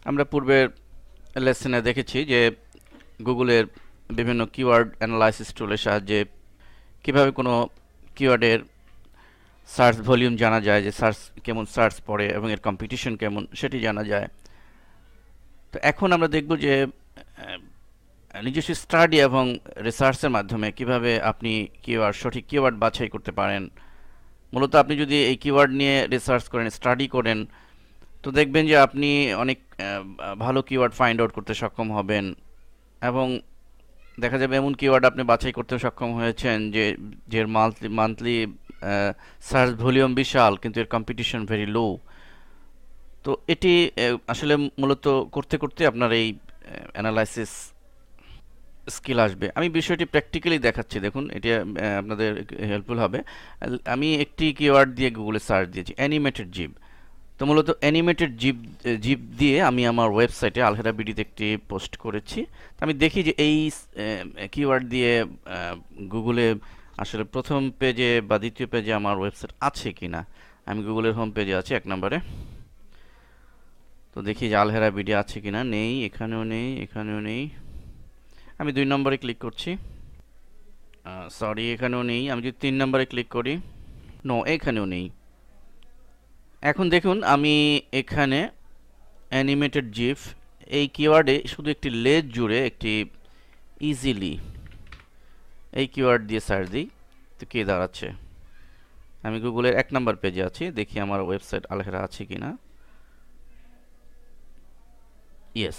আমরা পূর্বের লেসনে দেখেছি যে গুগলের বিভিন্ন কিওয়ার্ড অ্যানালাইসিস টুলের সাহায্যে কিভাবে কোনো কিওয়ার্ডের সার্চ ভলিউম জানা যায়, যে সার্চ কেমন সার্চ পড়ে এবং এর কম্পিটিশন কেমন সেটি জানা যায়। তো এখন আমরা দেখব যে নিজস্ব স্টাডি এবং রিসার্চের মাধ্যমে কিভাবে আপনি সঠিক কিওয়ার্ড বাছাই করতে পারেন। মূলত আপনি যদি এই কিওয়ার্ড নিয়ে রিসার্চ করেন, স্টাডি করেন, তো দেখবেন যে আপনি অনেক ভালো কিওয়ার্ড ফাইন্ড আউট করতে সক্ষম হবেন এবং দেখা যাবে এমন কিওয়ার্ড আপনি বাছাই করতে সক্ষম হয়েছেন যে যে মান্থলি সার্চ ভলিউম বিশাল, কিন্তু এর কম্পিটিশন ভেরি লো। তো এটি আসলে মূলত করতে করতে আপনার এই অ্যানালাইসিস স্কিল আসবে। আমি বিষয়টি প্র্যাকটিক্যালি দেখাচ্ছি, দেখুন এটি আপনাদের হেল্পফুল হবে। আমি একটি কিওয়ার্ড দিয়ে গুগলে সার্চ দিয়েছি, অ্যানিমেটেড জিপ। তো মূলত অ্যানিমেটেড জিপ জিপ দিয়ে আমি আমার ওয়েবসাইটে আলহেরা বিডিতে একটি পোস্ট করেছি। তো আমি দেখি যে এই কিওয়ার্ড দিয়ে গুগলে আসলে প্রথম পেজে বা দ্বিতীয় পেজে আমার ওয়েবসাইট আছে কিনা। আমি গুগলের হোম পেজে আছি 1 নম্বরে। তো দেখি যে আলহেরা বিডি আছে কিনা। নেই, এখানেও নেই, এখানেও নেই। আমি 2 নম্বরে ক্লিক করছি। সরি, এখানেও নেই। আমি যদি 3 নম্বরে ক্লিক করি, নো, এখানেও নেই। এখন দেখুন আমি এখানে অ্যানিমেটেড জিফ এই কিওয়ার্ডে শুধু একটি লেজ জুড়ে একটি ইজিলি এই কিওয়ার্ড দিয়ে সার্চ দিই, তো কে দাঁড়াচ্ছে। আমি গুগলের 1 নম্বর পেজে আছি, দেখি আমার ওয়েবসাইট আলহেরা আছে কিনা। ইয়েস,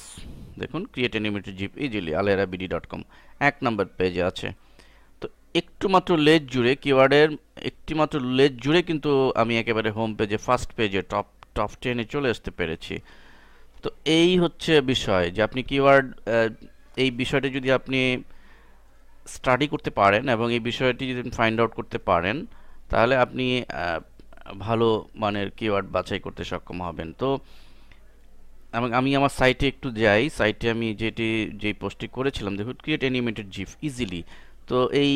দেখুন create animated GIF easily alherabd.com 1 number পেজে আছে। তো একটু মাত্র লেজ জুড়ে কিওয়ার্ডের একটি মাত্র লেজ জুড়ে কিন্তু আমি একেবারে হোম পেজে ফার্স্ট পেজে টপ 10-এ চলে আসতে পেরেছি। তো এই হচ্ছে বিষয় যে আপনি কিওয়ার্ড এই বিষয়টি যদি আপনি স্টাডি করতে পারেন এবং এই বিষয়টি যদি ফাইন্ড আউট করতে পারেন, তাহলে আপনি ভালো মানের কিওয়ার্ড বাছাই করতে সক্ষম হবেন। তো এবং আমি আমার সাইটে একটু যাই, সাইটে আমি যেই পোস্টটি করেছিলাম, দেখুন ক্রিয়েট অ্যানিমেটেড জিফ ইজিলি। তো এই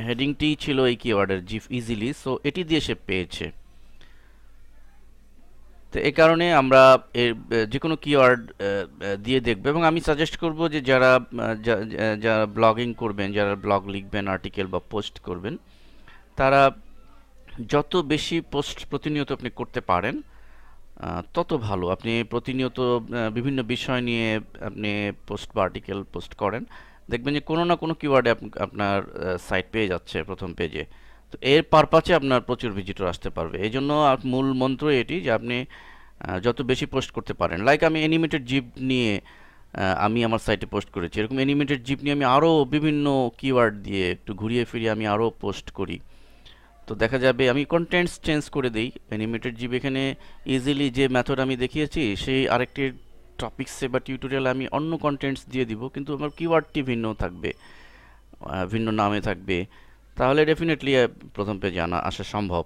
হেডিংটি ছিল এই কিওয়ার্ডের, জিফ ইজিলি। সো এটি দিয়ে সে পেয়েছে। তো এই কারণে আমরা এর যে কোনো কিওয়ার্ড দিয়ে দেখব এবং আমি সাজেস্ট করব যে যারা ব্লগিং করবেন, যারা ব্লগ লিখবেন, আর্টিকেল বা পোস্ট করবেন, তারা যত বেশি পোস্ট প্রতিনিয়ত আপনি করতে পারেন তত ভালো। আপনি প্রতিনিয়ত বিভিন্ন বিষয় নিয়ে আপনি পোস্ট বা আর্টিকেল পোস্ট করেন, দেখবেন যে কোনো না কোনো কিওয়ার্ডে আপনার সাইট পেয়ে যাচ্ছে প্রথম পেজে। তো এর পারপাসে আপনার প্রচুর ভিজিটর আসতে পারবে। এই জন্য মূল মন্ত্র এটি যে আপনি যত বেশি পোস্ট করতে পারেন। লাইক আমি অ্যানিমেটেড জিপ নিয়ে আমি আমার সাইটে পোস্ট করেছি। এরকম অ্যানিমেটেড জিপ নিয়ে আমি আরও বিভিন্ন কিওয়ার্ড দিয়ে একটু ঘুরিয়ে ফিরিয়ে আমি আরও পোস্ট করি। তো দেখা যাবে আমি কন্টেন্টস চেঞ্জ করে দিই। অ্যানিমেটেড জিপ এখানে ইজিলি যে মেথড আমি দেখিয়েছি সেই আরেকটি টপিক্সে বা টিউটোরিয়ালে আমি অন্য কন্টেন্টস দিয়ে দিব, কিন্তু আমার কিওয়ার্ডটি ভিন্ন থাকবে, ভিন্ন নামে থাকবে। তাহলে ডেফিনেটলি প্রথম পেজে আসা সম্ভব।